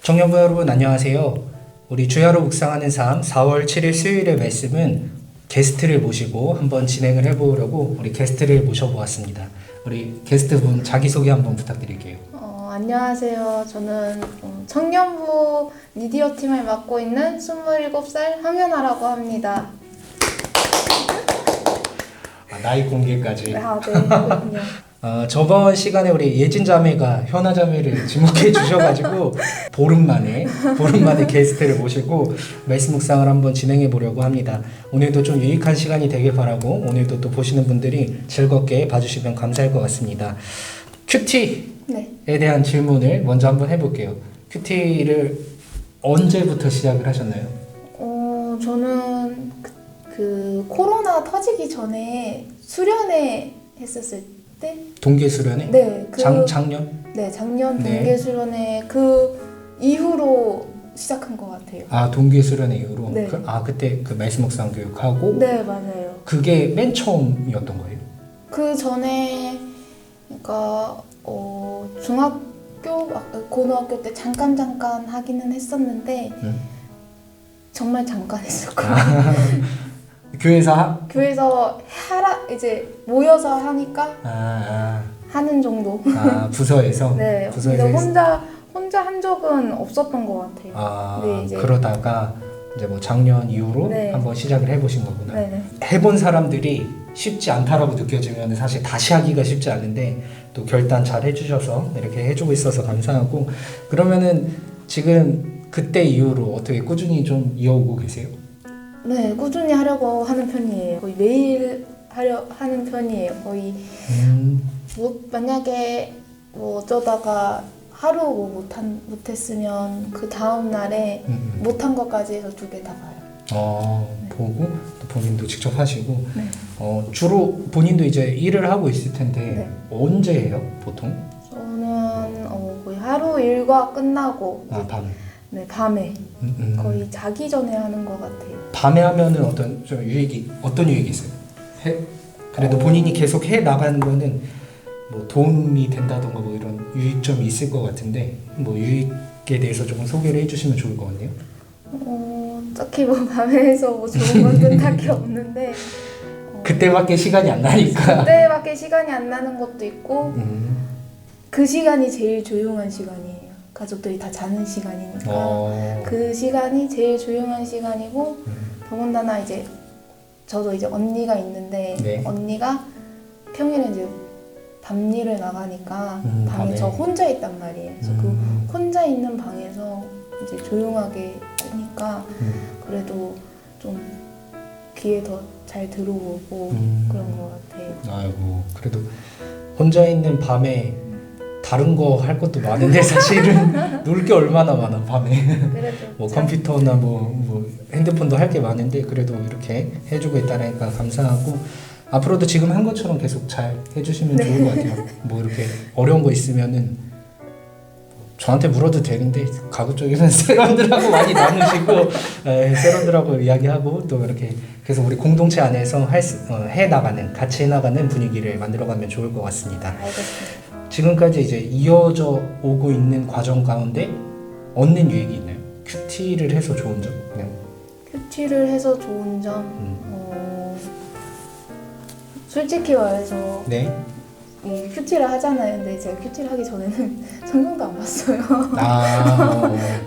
청년부 여러분 안녕하세요. 우리 주야로 묵상하는 삶 4월 7일 수요일의 말씀은 게스트를 모시고 한번 진행을 해보려고 우리 게스트를 모셔보았습니다. 우리 게스트분 자기소개 한번 부탁드릴게요. 안녕하세요. 저는 청년부 미디어 팀을 맡고 있는 27살 황현아라고 합니다. 나이 공개까지. 네, 그렇군요. 저번 시간에 우리 예진 자매가 현아 자매를 지목해 주셔가지고 보름 만에 게스트를 모시고 말씀 묵상을 한번 진행해 보려고 합니다. 오늘도 좀 유익한 시간이 되길 바라고 오늘도 또 보시는 분들이 즐겁게 봐주시면 감사할 것 같습니다. 큐티에 대한 질문을 먼저 한번 해볼게요. 큐티를 언제부터 시작을 하셨나요? 저는 그 코로나 터지기 전에 수련회 했었을 때 동계 수련회? 네, 작년? 네, 작년 동계 수련회 그 이후로 시작한 것 같아요. 아, 동계 수련회 이후로? 네. 그때 그 말씀 묵상 교육하고? 네, 맞아요. 그게 맨 처음이었던 거예요? 그 전에 그러니까 중학교, 고등학교 때 잠깐 하기는 했었는데 정말 잠깐 했었거든요. 교회에서 이제 모여서 하니까 하는 정도. 부서에서? 네. 부서에서 혼자 한 적은 없었던 것 같아요. 네, 이제 그러다가 이제 뭐 작년 이후로 네. 한번 시작을 해보신 거구나. 네네. 해본 사람들이 쉽지 않다라고 느껴지면 사실 다시 하기가 쉽지 않은데 또 결단 잘 해주셔서 이렇게 해주고 있어서 감사하고, 그러면은 지금 그때 이후로 어떻게 꾸준히 좀 이어오고 계세요? 네, 꾸준히 하려고 하는 편이에요. 거의 매일 하는 편이에요. 거의 만약에 어쩌다가 하루 못했으면 그 다음 날에 못한 것까지 해서 2개 다 봐요. 네. 보고 또 본인도 직접 하시고. 네. 주로 본인도 이제 일을 하고 있을 텐데 네. 언제 해요, 보통? 저는 거의 하루 일과 끝나고 밤. 네, 밤에 거의 자기 전에 하는 것 같아요. 밤에 하면은 어떤 유익이 있어요? 그래도 본인이 계속 해 나가는 거는 뭐 도움이 된다던가 뭐 이런 유익점이 있을 것 같은데 뭐 유익에 대해서 조금 소개를 해주시면 좋을 것 같네요. 딱히 밤에 해서 좋은 것은 딱히 없는데 그때밖에 시간이 안 나니까. 그때밖에 시간이 안 나는 것도 있고 그 시간이 제일 조용한 시간이에요. 가족들이 다 자는 시간이니까 그 시간이 제일 조용한 시간이고 더군다나 이제 저도 이제 언니가 있는데 네. 언니가 평일에 이제 밤일을 나가니까 방에 저 혼자 있단 말이에요. 그래서 그 혼자 있는 방에서 이제 조용하게 하니까 그래도 좀 귀에 더 잘 들어오고 그런 것 같아요. 아이고, 그래도 혼자 있는 밤에 다른 거 할 것도 많은데 사실은 놀 게 얼마나 많아 밤에. 그래도 뭐 컴퓨터나 뭐 핸드폰도 할 게 많은데 그래도 이렇게 해주고 있다니까 감사하고, 앞으로도 지금 한 것처럼 계속 잘 해주시면 좋을 것 같아요. 뭐 이렇게 어려운 거 있으면은 저한테 물어도 되는데 가급적이면 세런들하고 많이 나누시고 세런들하고 이야기하고 또 이렇게 계속 우리 공동체 안에서 같이 해나가는 분위기를 만들어가면 좋을 것 같습니다. 알겠습니다. 지금까지 이제 이어져 오고 있는 과정 가운데 얻는 유익이 있나요? 큐티를 해서 좋은 점? 그냥 큐티를 해서 좋은 점? 솔직히 말해서 네. 이 큐티를 하잖아요. 근데 제가 큐티를 하기 전에는 성경도 안 봤어요.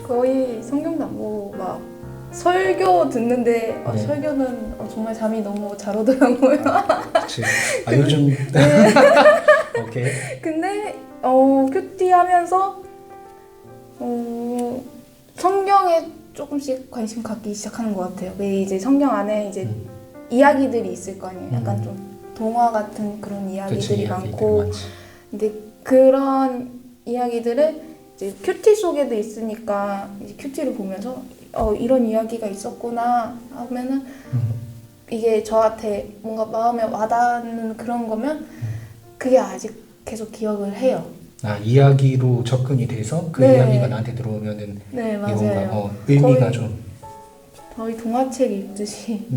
거의 성경도 안 보고 막 설교 듣는데 네. 설교는 정말 잠이 너무 잘 오더라고요. 그치. 요즘 네. 오케이. 근데 큐티 하면서 성경에 조금씩 관심 갖기 시작하는 것 같아요. 왜 이제 성경 안에 이제 이야기들이 있을 거 아니에요. 약간 좀 동화 같은 그런 이야기들이 많고, 근데 그런 이야기들을 이제 큐티 속에도 있으니까 이제 큐티를 보면서 이런 이야기가 있었구나 하면은 이게 저한테 뭔가 마음에 와닿는 그런 거면 그게 아직 계속 기억을 해요. 이야기로 접근이 돼서 그 네. 이야기가 나한테 들어오면은 네, 이건가 맞아요. 의미가 좀 거의 동화책 읽듯이.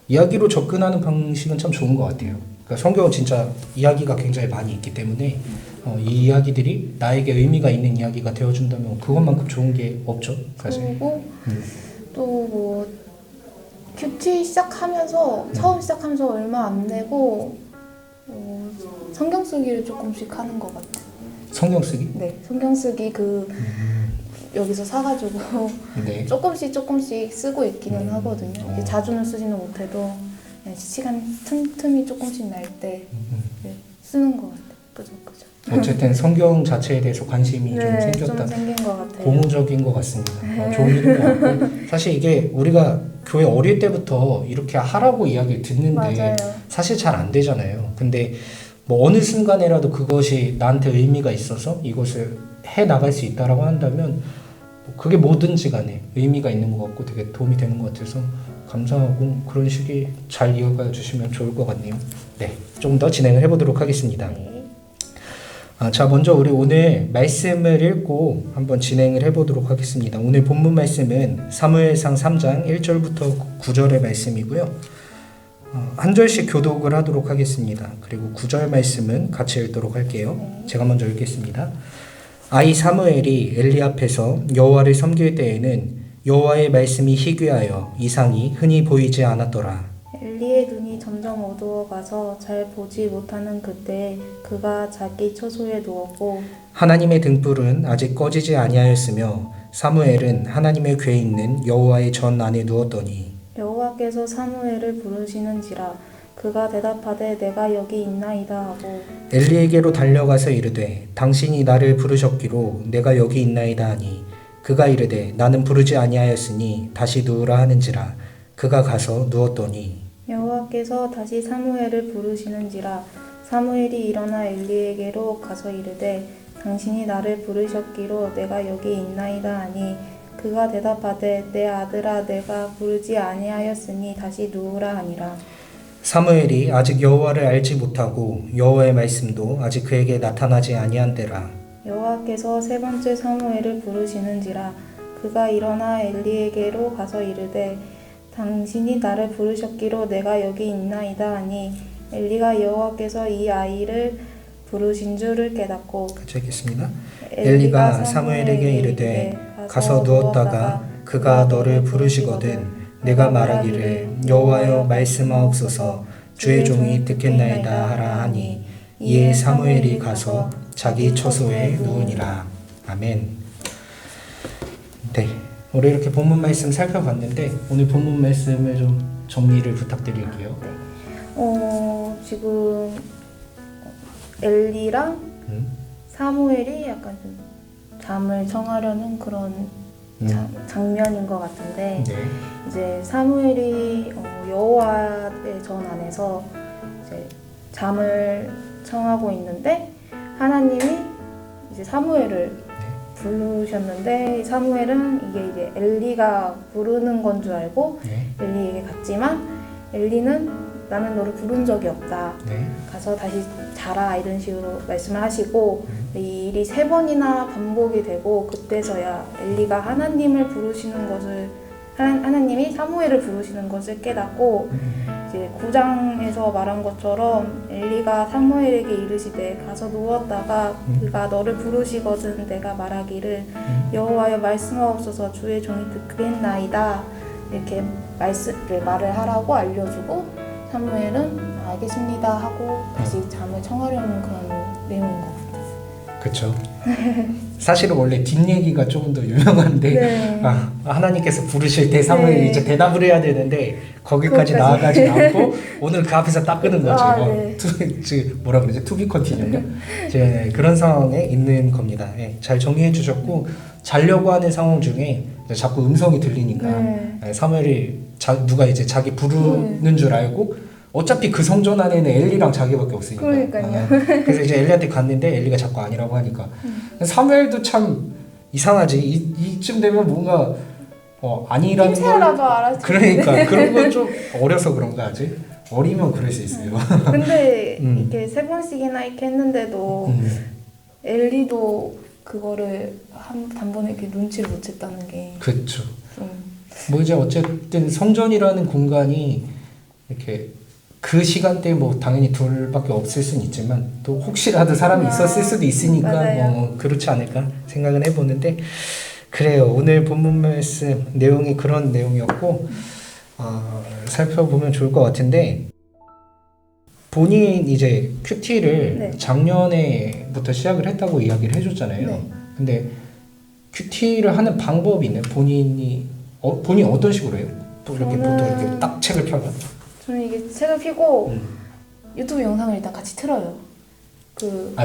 이야기로 접근하는 방식은 참 좋은 것 같아요. 그러니까 성경은 진짜 이야기가 굉장히 많이 있기 때문에 이 이야기들이 나에게 의미가 있는 이야기가 되어준다면 그것만큼 좋은 게 없죠, 사실. 그리고 또 뭐 큐티 시작하면서 처음 시작하면서 얼마 안 되고 성경 쓰기를 조금씩 하는 것 같아요. 성경 쓰기? 네, 성경 쓰기 여기서 사가지고 네. 조금씩 쓰고 있기는 하거든요. 이제 자주는 쓰지는 못해도 그냥 시간 틈이 조금씩 날 때 쓰는 것 같아요. 그죠. 어쨌든 성경 자체에 대해서 관심이 좀 네, 생겼다. 좀 생긴 것 같아요. 고무적인 것 같습니다. 좋은 일인 것 같고 사실 이게 우리가 교회 어릴 때부터 이렇게 하라고 이야기를 듣는데 맞아요. 사실 잘 안 되잖아요. 근데 뭐 어느 순간에라도 그것이 나한테 의미가 있어서 이것을 해 나갈 수 있다라고 한다면 그게 뭐든지 간에 의미가 있는 것 같고 되게 도움이 되는 것 같아서 감사하고 그런 식이 잘 이어가 주시면 좋을 것 같네요. 네, 좀 더 진행을 해보도록 하겠습니다. 네. 자, 먼저 우리 오늘 말씀을 읽고 한번 진행을 해보도록 하겠습니다. 오늘 본문 말씀은 사무엘상 3장 1절부터 9절의 말씀이고요. 한 절씩 교독을 하도록 하겠습니다. 그리고 9절 말씀은 같이 읽도록 할게요. 제가 먼저 읽겠습니다. 아이 사무엘이 엘리 앞에서 여호와를 섬길 때에는 여호와의 말씀이 희귀하여 이상이 흔히 보이지 않았더라. 엘리의 눈이 점점 어두워가서 잘 보지 못하는 그때 그가 자기 처소에 누웠고 하나님의 등불은 아직 꺼지지 아니하였으며 사무엘은 하나님의 궤에 있는 여호와의 전 안에 누웠더니 여호와께서 사무엘을 부르시는지라 그가 대답하되 내가 여기 있나이다 하고 엘리에게로 달려가서 이르되 당신이 나를 부르셨기로 내가 여기 있나이다 하니 그가 이르되 나는 부르지 아니하였으니 다시 누우라 하는지라 그가 가서 누웠더니 여호와께서 다시 사무엘을 부르시는지라 사무엘이 일어나 엘리에게로 가서 이르되 당신이 나를 부르셨기로 내가 여기 있나이다 하니 그가 대답하되 내 아들아 내가 부르지 아니하였으니 다시 누우라 하니라. 사무엘이 아직 여호와를 알지 못하고 여호와의 말씀도 아직 그에게 나타나지 아니한 때라. 여호와께서 세 번째 사무엘을 부르시는지라 그가 일어나 엘리에게로 가서 이르되 당신이 나를 부르셨기로 내가 여기 있나이다 하니 엘리가 여호와께서 이 아이를 부르신 줄을 깨닫고 같이 읽겠습니다. 엘리가 사무엘에게 이르되 가서 누웠다가 그가 너를 부르시거든 내가 말하기를 여호와여 말씀하옵소서 주의 종이 듣겠나이다 하라 하니 이에 사무엘이 가서 자기 처소에 누우니라. 아멘. 네, 우리 이렇게 본문 말씀 살펴봤는데 오늘 본문 말씀을 좀 정리를 부탁드릴게요. 지금 엘리랑 사무엘이 약간 좀 잠을 청하려는 그런 장면인 것 같은데 네. 이제 사무엘이 여호와의 전 안에서 이제 잠을 청하고 있는데 하나님이 이제 사무엘을 부르셨는데 사무엘은 이게 이제 엘리가 부르는 건 줄 알고 엘리에게 갔지만 엘리는 나는 너를 부른 적이 없다. 가서 다시 자라 이런 식으로 말씀을 하시고 이 일이 3번이나 반복이 되고 그때서야 엘리가 하나님을 부르시는 것을 하나님이 사무엘을 부르시는 것을 깨닫고 이제 9장에서 말한 것처럼 엘리가 사무엘에게 이르시되 가서 누웠다가 그가 너를 부르시거든 내가 말하기를 여호와여 말씀하옵소서 주의 종이 듣겠나이다 이렇게 말을 하라고 알려주고 사무엘은 알겠습니다 하고 다시 잠을 청하려는 그런 내용인 것 같아요. 그렇죠. 사실은 원래 뒷얘기가 조금 더 유명한데 하나님께서 부르실 때 사무엘이 이제 대답을 해야 되는데 거기까지 나아가지 않고 오늘 그 앞에서 딱 끄는 거죠. 뭐라 그러지? 투비 컨티뉴요? 그런 상황에 있는 겁니다. 잘 정리해 주셨고 자려고 하는 상황 중에 자꾸 음성이 들리니까 사무엘이 누가 이제 자기 부르는 줄 알고 어차피 그 성전 안에는 엘리랑 자기밖에 없으니까. 그러니까요. 그래서 이제 엘리한테 갔는데 엘리가 자꾸 아니라고 하니까. 사무엘도 참 이상하지. 이쯤 되면 뭔가 아니라는 힘세라도 알았지. 그러니까 그런 건 좀 어려서 그런가 아직. 어리면 그럴 수 있어요. 근데 이렇게 3번씩이나 이렇게 했는데도 엘리도 그거를 단번에 이렇게 눈치를 못 챘다는 게. 그렇죠. 뭐 이제 어쨌든 성전이라는 공간이 이렇게 그 시간대에 뭐 당연히 둘밖에 없을 수는 있지만 또 혹시라도 사람이 있었을 수도 있으니까 맞아요. 뭐 그렇지 않을까 생각은 해보는데 그래요. 오늘 본문 말씀 내용이 그런 내용이었고 살펴보면 좋을 것 같은데 본인 이제 큐티를 네. 작년에부터 시작을 했다고 이야기를 해줬잖아요. 네. 근데 큐티를 하는 방법이 있나요? 본인이 어떤 식으로 해요? 또 이렇게 저는- 보통 이렇게 딱 책을 펴요. 저는 이게 책을 펴고 유튜브 영상을 일단 같이 틀어요.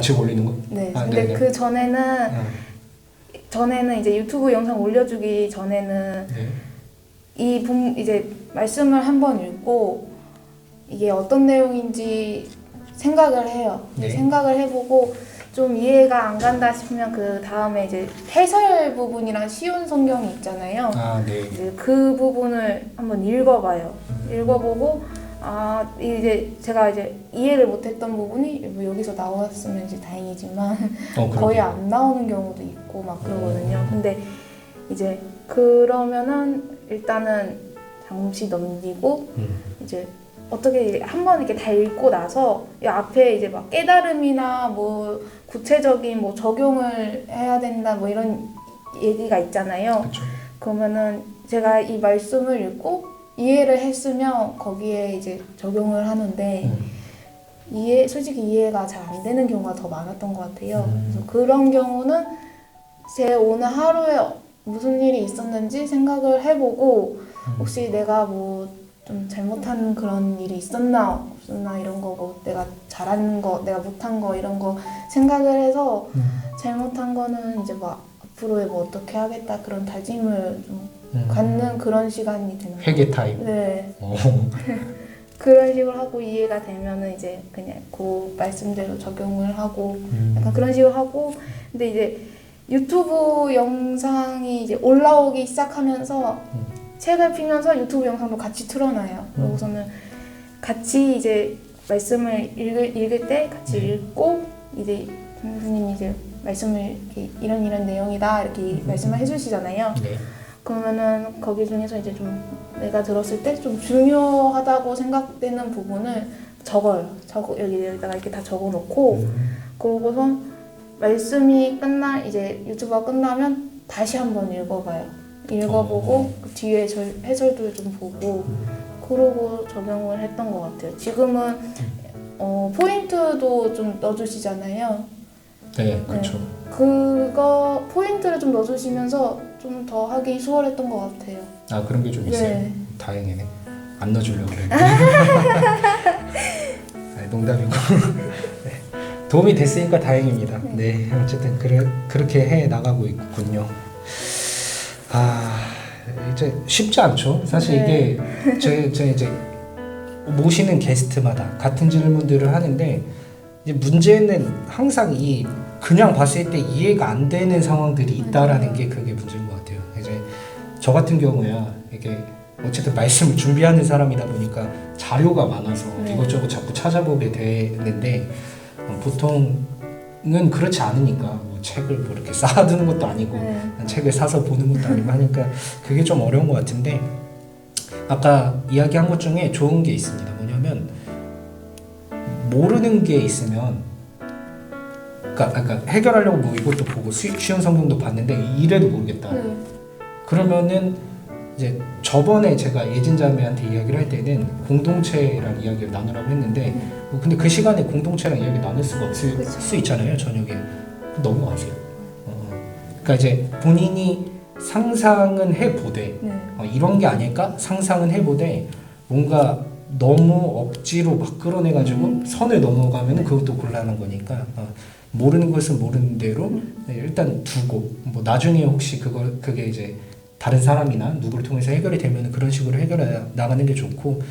책 올리는 거? 네. 아, 근데 네네. 그 전에는 이제 유튜브 영상 올려주기 전에는 네. 이제 말씀을 한번 읽고 이게 어떤 내용인지 생각을 해요. 네. 생각을 해보고 좀 이해가 안 간다 싶으면 그 다음에 이제 해설 부분이랑 쉬운 성경이 있잖아요. 네. 이제 그 부분을 한번 읽어봐요. 읽어보고 이제 제가 이제 이해를 못했던 부분이 뭐 여기서 나왔으면 이제 다행이지만 거의 안 나오는 경우도 있고 막 그러거든요. 근데 이제 그러면은 일단은 잠시 넘기고 이제 어떻게 한번 이렇게 다 읽고 나서 이 앞에 이제 막 깨달음이나 뭐 구체적인 뭐 적용을 해야 된다 뭐 이런 얘기가 있잖아요. 그쵸. 그러면은 제가 이 말씀을 읽고 이해를 했으면 거기에 이제 적용을 하는데 솔직히 이해가 잘 안 되는 경우가 더 많았던 것 같아요. 그래서 그런 경우는 제 오늘 하루에 무슨 일이 있었는지 생각을 해보고 혹시 내가 뭐 좀 잘못한 그런 일이 있었나 없었나 이런 거 뭐 내가 잘한 거 내가 못한 거 이런 거 생각을 해서 잘못한 거는 이제 뭐 앞으로에 뭐 어떻게 하겠다 그런 다짐을 좀 갖는 그런 시간이 되는 회개 타임. 네. 그런 식으로 하고 이해가 되면은 이제 그냥 그 말씀대로 적용을 하고 약간 그런 식으로 하고 근데 이제 유튜브 영상이 이제 올라오기 시작하면서 책을 피면서 유튜브 영상도 같이 틀어놔요. 그러고서는 같이 이제 말씀을 읽을 때 같이 읽고 이제 선생님이 이제 말씀을 이렇게 이런 내용이다 이렇게 말씀을 해주시잖아요. 네. 그러면은 거기 중에서 이제 좀 내가 들었을 때 좀 중요하다고 생각되는 부분을 적어요. 여기다가 이렇게 다 적어놓고 그러고서 말씀이 이제 유튜브가 끝나면 다시 한번 읽어봐요. 읽어보고 그 뒤에 해설도 좀 보고 그러고 적용을 했던 것 같아요. 지금은 포인트도 좀 넣어주시잖아요. 네, 그렇죠. 그거 포인트를 좀 넣어주시면서 좀 더 하기 수월했던 것 같아요. 그런 게 좀 있어요. 네. 다행이네. 안 넣어주려고 그랬는데. 농담이고. 네. 도움이 됐으니까 다행입니다. 네, 어쨌든 그렇게 해 나가고 있군요. 이제 쉽지 않죠. 사실 네. 이게 제 이제 모시는 게스트마다 같은 질문들을 하는데 이제 문제는 항상 그냥 봤을 때 이해가 안 되는 상황들이 있다라는 게 그게 문제인 것 같아요. 이제 저 같은 경우야 이게 어쨌든 말씀을 준비하는 사람이다 보니까 자료가 많아서 이것저것 자꾸 찾아보게 되는데 보통은 그렇지 않으니까 뭐 책을 뭐 이렇게 쌓아두는 것도 아니고 책을 사서 보는 것도 아니고 하니까 그게 좀 어려운 것 같은데 아까 이야기한 것 중에 좋은 게 있습니다. 뭐냐면 모르는 게 있으면 그러니까 해결하려고 뭐 이것도 보고 쉬운 성경도 봤는데 이래도 모르겠다. 그러면은 이제 저번에 제가 예진자매한테 이야기를 할 때는 공동체랑 이야기를 나누라고 했는데 근데 그 시간에 공동체랑 이야기 나눌 수가 없을 수 있잖아요. 저녁에 넘어가세요. 그러니까 이제 본인이 상상은 해보되 이런 게 아닐까 상상은 해보되 뭔가 너무 억지로 막 끌어내가지고 선을 넘어가면 그것도 곤란한 거니까 모르는 것은 모르는 대로 일단 두고 뭐 나중에 혹시 그게 이제 다른 사람이나 누구를 통해서 해결이 되면 그런 식으로 해결해 나가는 게 좋고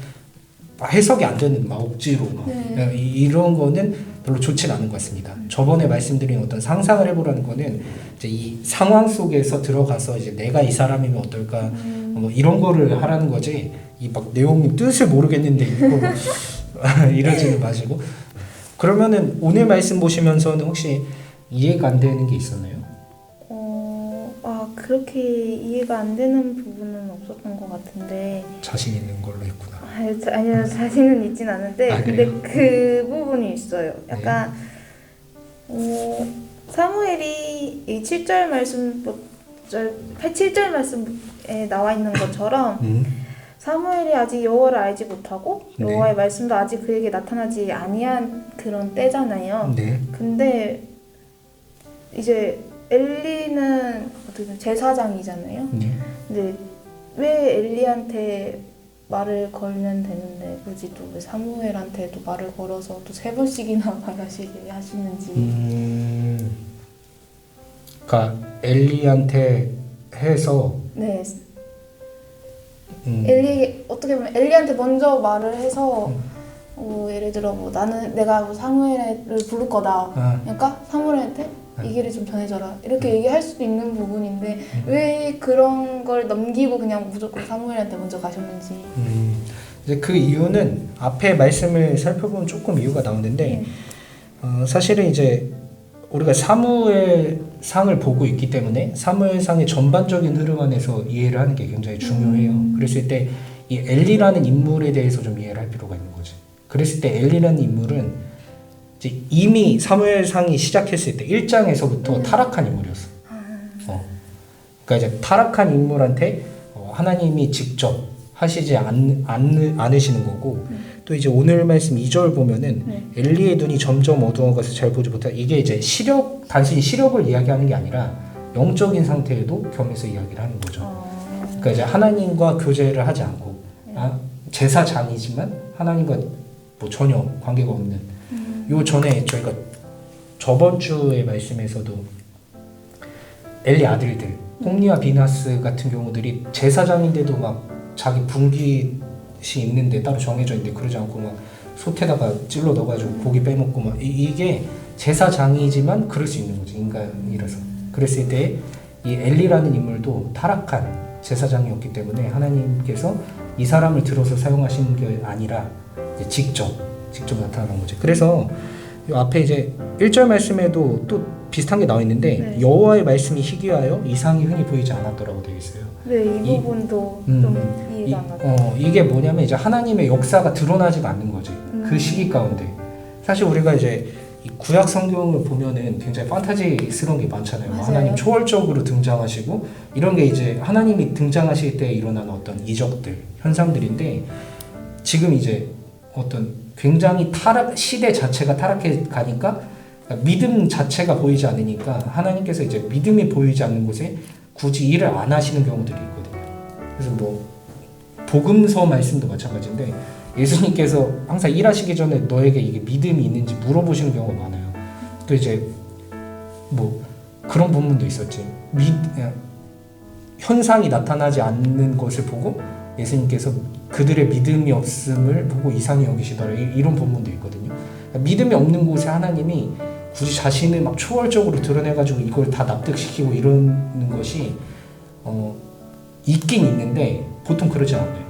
해석이 안 되는 막 억지로 막 이런 거는 별로 좋진 않은 것 같습니다. 저번에 말씀드린 어떤 상상을 해보라는 거는 이제 이 상황 속에서 들어가서 이제 내가 이 사람이면 어떨까 뭐 이런 거를 하라는 거지 이 막 내용 뜻을 모르겠는데 이거 이러지는 마시고 그러면은 오늘 말씀 보시면서는 혹시 이해가 안 되는 게 있었나요? 그렇게 이해가 안 되는 부분은 없었던 것 같은데. 자신 있는 걸로 했구나. 아니요, 자신은 있진 않은데 근데 그래요? 그 부분이 있어요. 약간 사무엘이 이 7절 말씀 7절 말씀에 나와 있는 것처럼 사무엘이 아직 여호와를 알지 못하고 네. 여호와의 말씀도 아직 그에게 나타나지 아니한 그런 때잖아요. 네. 근데 이제 엘리는 어떻게 보면 제사장이잖아요. 네. 근데 왜 엘리한테 말을 걸면 되는데 굳이 또 왜 사무엘한테도 말을 걸어서 또 3번씩이나 말하시게 하시는지. 그러니까 엘리한테 해서 네. 엘리 어떻게 보면 엘리한테 먼저 말을 해서 예를 들어 뭐 나는 내가 뭐 사무엘을 부를 거다. 그러니까 사무엘한테 이 길을 좀 전해줘라 이렇게 얘기할 수도 있는 부분인데 왜 그런 걸 넘기고 그냥 무조건 사무엘한테 먼저 가셨는지. 이제 그 이유는 앞에 말씀을 살펴보면 조금 이유가 나오는데 사실은 이제 우리가 사무엘상을 보고 있기 때문에 사무엘상의 전반적인 흐름 안에서 이해를 하는 게 굉장히 중요해요. 그랬을 때 이 엘리라는 인물에 대해서 좀 이해를 할 필요가 있는 거지. 그랬을 때 엘리라는 인물은 이제 이미 사무엘상이 시작했을 때 1장에서부터 타락한 인물이었어. 그러니까 이제 타락한 인물한테 하나님이 직접 하시지 않으시는 거고 또 이제 오늘 말씀 2절 보면은 엘리의 눈이 점점 어두워가서 잘 보지 못하. 이게 이제 단순히 시력을 이야기하는 게 아니라 영적인 상태에도 겸해서 이야기를 하는 거죠. 그러니까 이제 하나님과 교제를 하지 않고 제사장이지만 하나님과 뭐 전혀 관계가 없는. 요 전에 저희가 저번 주의 말씀에서도 엘리 아들들 홈리와 비나스 같은 경우들이 제사장인데도 막 자기 분깃이 있는데 따로 정해져 있는데 그러지 않고 막 솥에다가 찔러 넣어가지고 고기 빼먹고 막 이게 제사장이지만 그럴 수 있는 거지, 인간이라서. 그랬을 때 이 엘리라는 인물도 타락한 제사장이었기 때문에 하나님께서 이 사람을 들어서 사용하시는 게 아니라 이제 직접 나타나는 거지. 그래서 이 앞에 이제 1절 말씀에도 또 비슷한 게 나와 있는데 여호와의 말씀이 희귀하여 이상이 흔히 보이지 않았더라고 되어 있어요. 네, 이 부분도 좀 이해가 안 가요. 이게 뭐냐면 이제 하나님의 역사가 드러나지가 않는 거지. 그 시기 가운데. 사실 우리가 이제 이 구약 성경을 보면은 굉장히 판타지스러운 게 많잖아요. 맞아요. 하나님 초월적으로 등장하시고 이런 게 이제 하나님이 등장하실 때 일어나는 어떤 이적들, 현상들인데 지금 이제 어떤 굉장히 시대 자체가 타락해 가니까 믿음 자체가 보이지 않으니까 하나님께서 이제 믿음이 보이지 않는 곳에 굳이 일을 안 하시는 경우들이 있거든요. 그래서 뭐 복음서 말씀도 마찬가지인데 예수님께서 항상 일하시기 전에 너에게 이게 믿음이 있는지 물어보시는 경우가 많아요. 또 이제 뭐 그런 부분도 있었지. 현상이 나타나지 않는 것을 보고 예수님께서 그들의 믿음이 없음을 보고 이상히 여기시더라. 이런 본문도 있거든요. 그러니까 믿음이 없는 곳에 하나님이 굳이 자신을 막 초월적으로 드러내가지고 이걸 다 납득시키고 이러는 것이 있긴 있는데 보통 그러지 않아요.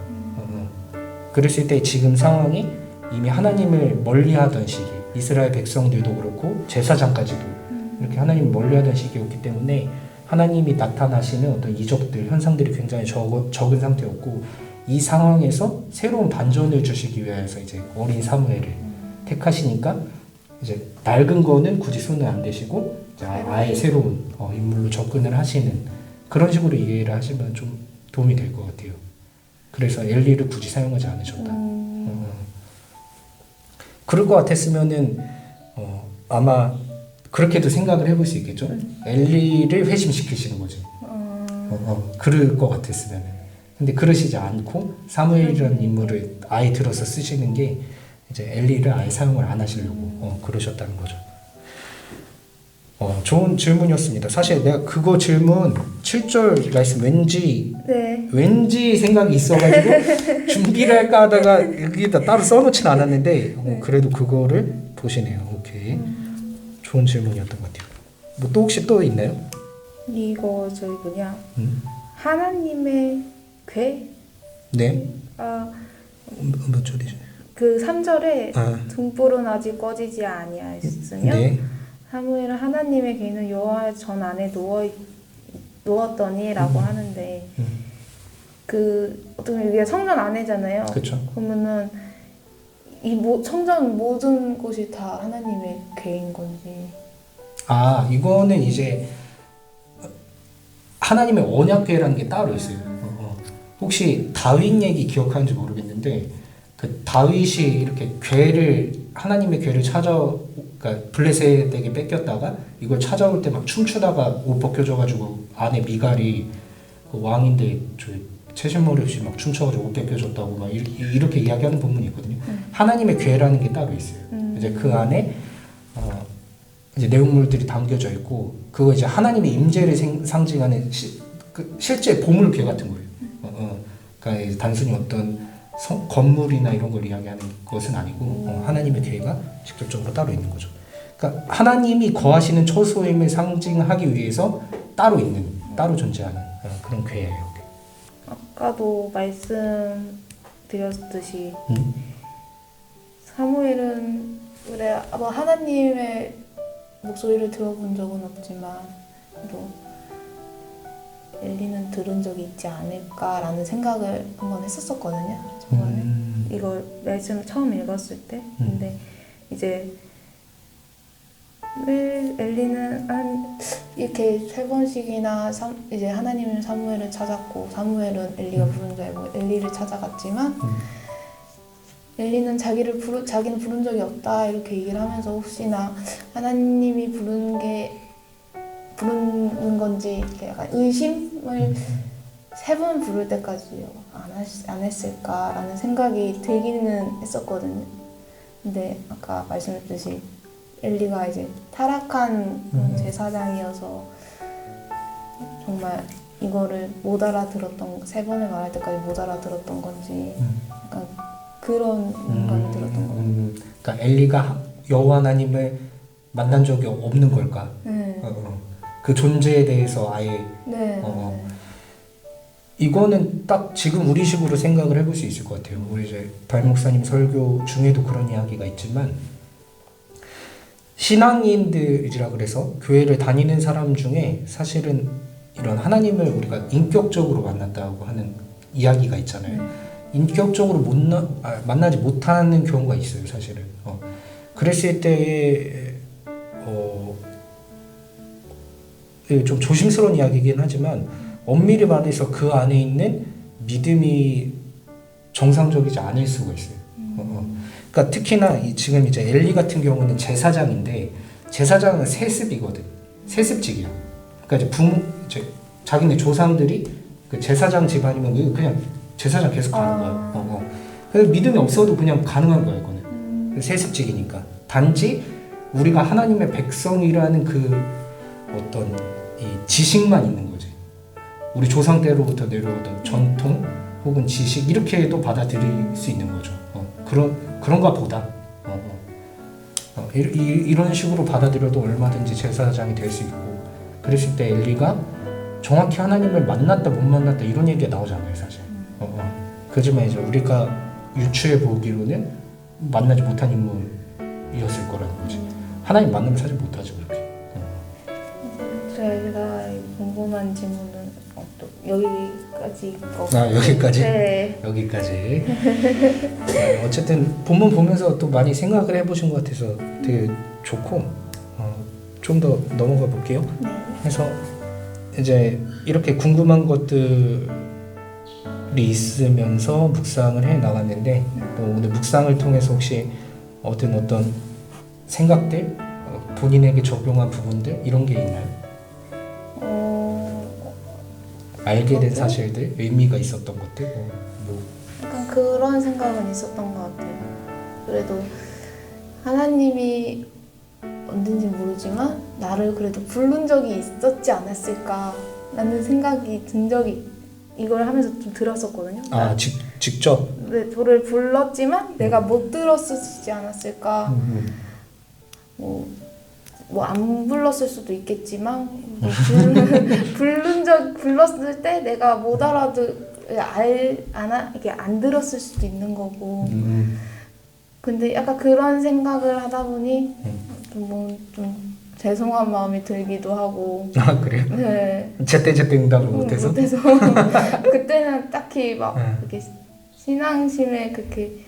그랬을 때 지금 상황이 이미 하나님을 멀리하던 시기, 이스라엘 백성들도 그렇고 제사장까지도 이렇게 하나님을 멀리하던 시기였기 때문에 하나님이 나타나시는 어떤 이적들, 현상들이 굉장히 적은 상태였고 이 상황에서 새로운 반전을 주시기 위해서 이제 어린 사무엘을 택하시니까 이제 낡은 거는 굳이 손을 안 대시고 이제 아예 새로운 인물로 접근을 하시는 그런 식으로 이해를 하시면 좀 도움이 될 것 같아요. 그래서 엘리를 굳이 사용하지 않으셨다. 그럴 것 같았으면은 아마 그렇게도 생각을 해볼 수 있겠죠. 엘리를 회심시키시는 거지. 그럴 것 같았으면은. 근데 그러시지 않고 사무엘이라는 인물을 아예 들어서 쓰시는 게 이제 엘리를 아예 사용을 안 하시려고 그러셨다는 거죠. 좋은 질문이었습니다. 사실 내가 그거 질문 7절 말씀 왠지 생각이 있어가지고 준비를 할까 하다가 여기다 따로 써놓진 않았는데 그래도 그거를 보시네요. 오케이. 좋은 질문이었던 것 같아요. 뭐 또 혹시 또 있나요? 이거 저희 뭐냐 하나님의 괴? 네. 몇 절이죠? 그 3절에 등불은 아직 꺼지지 아니하였으며 사무엘은 하나님의 괴는 여호와 전 안에 누웠더니라고 하는데 그 어떻게 보면 이게 성전 안에잖아요. 그렇죠. 그러면은 이 성전 모든 곳이 다 하나님의 궤인 건지. 아, 이거는 이제 하나님의 언약궤라는 게 따로 있어요. 혹시 다윗 얘기 기억하는지 모르겠는데 그 다윗이 이렇게 궤를 하나님의 궤를 그러니까 블레셋에게 뺏겼다가 이걸 찾아올 때 막 춤추다가 옷 벗겨져가지고 안에 미갈이 그 왕인데 저 채신머리 없이 막 춤춰가지고 옷 벗겨졌다고 막 이렇게 이야기하는 부분이 있거든요. 하나님의 궤라는 게 따로 있어요. 이제 그 안에 이제 내용물들이 담겨져 있고 그거 이제 하나님의 임재를 상징하는 실제 보물궤 같은 거예요. 그러니까 단순히 어떤 건물이나 이런 걸 이야기하는 것은 아니고 하나님의 궤가 직접적으로 따로 있는 거죠. 그러니까 하나님이 거하시는 처소임을 상징하기 위해서 따로 존재하는 그런 궤예요. 아까도 말씀드렸듯이 사무엘은 그래 아마 하나님의 목소리를 들어본 적은 없지만 또 엘리는 들은 적이 있지 않을까라는 생각을 한번 했었거든요. 정말 이걸 말씀 처음 읽었을 때. 근데 이제 왜 엘리는 이렇게 3번씩이나 이제 하나님은 사무엘을 찾았고 사무엘은 엘리가 부른 줄 알고 엘리를 찾아갔지만 엘리는 자기는 부른 적이 없다 이렇게 얘기를 하면서 혹시나 하나님이 부르는 건지 이렇게 약간 의심을 3번 부를 때까지 안 했을까라는 생각이 들기는 했었거든요. 근데 아까 말씀했듯이 엘리가 이제 타락한 제사장이어서 정말 이거를 못 알아들었던 3번을 말할 때까지 못 알아들었던 건지 약간 그런 생각이 들었던 거예요. 그러니까 엘리가 여호와 하나님을 만난 적이 없는 걸까? 그 존재에 대해서 아예 이거는 딱 지금 우리식으로 생각을 해볼 수 있을 것 같아요. 우리 이제 발 목사님 설교 중에도 그런 이야기가 있지만 신앙인들이라 그래서 교회를 다니는 사람 중에 사실은 이런 하나님을 우리가 인격적으로 만났다고 하는 이야기가 있잖아요. 인격적으로 만나지 못하는 경우가 있어요, 사실은. 그랬을 때에 좀 조심스러운 이야기이긴 하지만 엄밀히 말해서 그 안에 있는 믿음이 정상적이지 않을 수가 있어요. 그러니까 특히나 지금 이제 엘리 같은 경우는 제사장인데 제사장은 세습이거든. 세습직이야. 그러니까 이제 자기네 조상들이 그 제사장 집안이면 그냥 제사장 계속 가는 거야. 그래서 믿음이 없어도 그냥 가능한 거야, 이거는. 세습직이니까. 단지 우리가 하나님의 백성이라는 그 어떤 이 지식만 있는 거지. 우리 조상 때로부터 내려오던 전통 혹은 지식 이렇게도 받아들일 수 있는 거죠. 그런가 보다. 이런 식으로 받아들여도 얼마든지 제사장이 될 수 있고 그랬을 때 엘리가 정확히 하나님을 만났다 못 만났다 이런 얘기가 나오잖아요, 사실. 그지만 이제 우리가 유추해 보기로는 만나지 못한 인물이었을 거라는 거지. 하나님 만나면 사실 못하지 그렇게. 제가 궁금한 질문은 또 여기까지 여기까지? 네. 여기까지. 어쨌든 본문 보면서 또 많이 생각을 해보신 것 같아서 되게 좋고 좀 더 넘어가 볼게요. 네. 그래서 이제 이렇게 궁금한 것들이 있으면서 묵상을 해 나갔는데 뭐 오늘 묵상을 통해서 혹시 얻은 어떤 생각들, 본인에게 적용한 부분들 이런 게 있나요? 알게 된 사실들, 의미가 있었던 것들, 약간 그런 생각은 있었던 것 같아요. 그래도 하나님이 언젠지 모르지만 나를 그래도 부른 적이 있었지 않았을까라는 생각이 든 적이 이걸 하면서 좀 들었었거든요. 직접? 네, 저를 불렀지만 내가 못 들었지 않았을까. 뭐 안 불렀을 수도 있겠지만 불렀을 때 내가 못 이게 안 들었을 수도 있는 거고. 근데 약간 그런 생각을 하다 보니 좀 죄송한 마음이 들기도 하고. 아 그래요? 네. 제때 응답을 못해서? 못해서 그때는 딱히 막 네. 그렇게 신앙심에 그렇게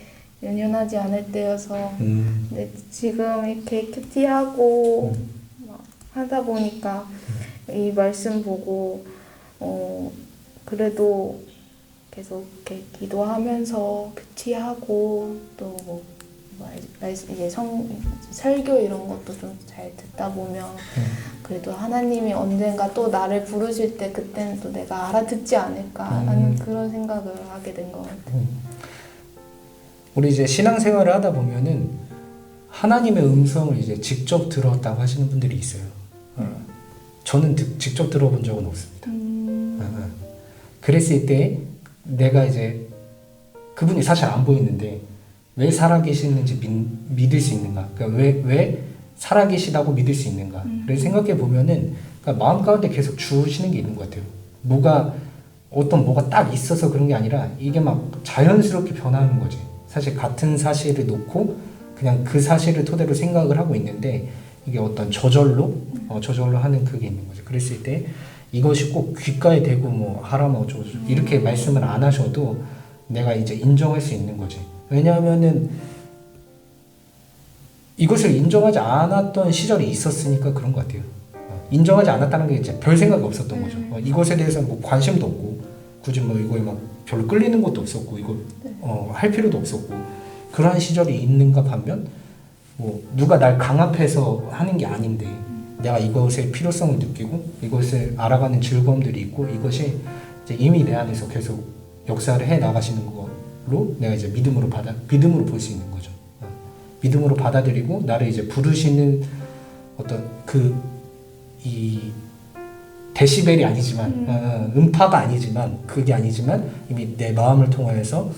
연연하지 않을 때여서. 근데 지금 이렇게 큐티하고 막 하다 보니까 이 말씀 보고 그래도 계속 이렇게 기도하면서 큐티하고 또 뭐 이제 설교 이런 것도 좀 잘 듣다 보면 그래도 하나님이 언젠가 또 나를 부르실 때 그때는 또 내가 알아듣지 않을까라는 그런 생각을 하게 된 것 같아요. 우리 이제 신앙생활을 하다 보면은 하나님의 음성을 이제 직접 들었다고 하시는 분들이 있어요. 저는 직접 들어본 적은 없습니다. 그랬을 때 내가 이제 그분이 사실 안 보이는데 왜 살아계시는지 믿을 수 있는가? 그러니까 왜 살아계시다고 믿을 수 있는가? 를 생각해 보면은 그러니까 마음 가운데 계속 주시는 게 있는 것 같아요. 뭐가 딱 있어서 그런 게 아니라 이게 막 자연스럽게 변하는 거지. 사실 같은 사실을 놓고 그냥 그 사실을 토대로 생각을 하고 있는데 이게 어떤 저절로 하는 그게 있는 거죠. 그랬을 때 이것이 꼭 귓가에 대고 뭐 하라면 어쩌고 이렇게 말씀을 안 하셔도 내가 이제 인정할 수 있는 거지. 왜냐하면은 이것을 인정하지 않았던 시절이 있었으니까 그런 것 같아요. 인정하지 않았다는 게 이제 별 생각이 없었던 거죠. 이것에 대해서 뭐 관심도 없고 굳이 뭐 이거에 막 별로 끌리는 것도 없었고 이거 할 필요도 없었고 그러한 시절이 있는가 반면 뭐 누가 날 강압해서 하는 게 아닌데 내가 이것의 필요성을 느끼고 이것을 알아가는 즐거움들이 있고 이것이 이제 이미 내 안에서 계속 역사를 해 나가시는 걸로 내가 이제 믿음으로 볼 수 있는 거죠. 믿음으로 받아들이고 나를 이제 부르시는 어떤 이 데시벨이 아니지만 음파가 아니지만 그게 아니지만 이미 내 마음을 통하여서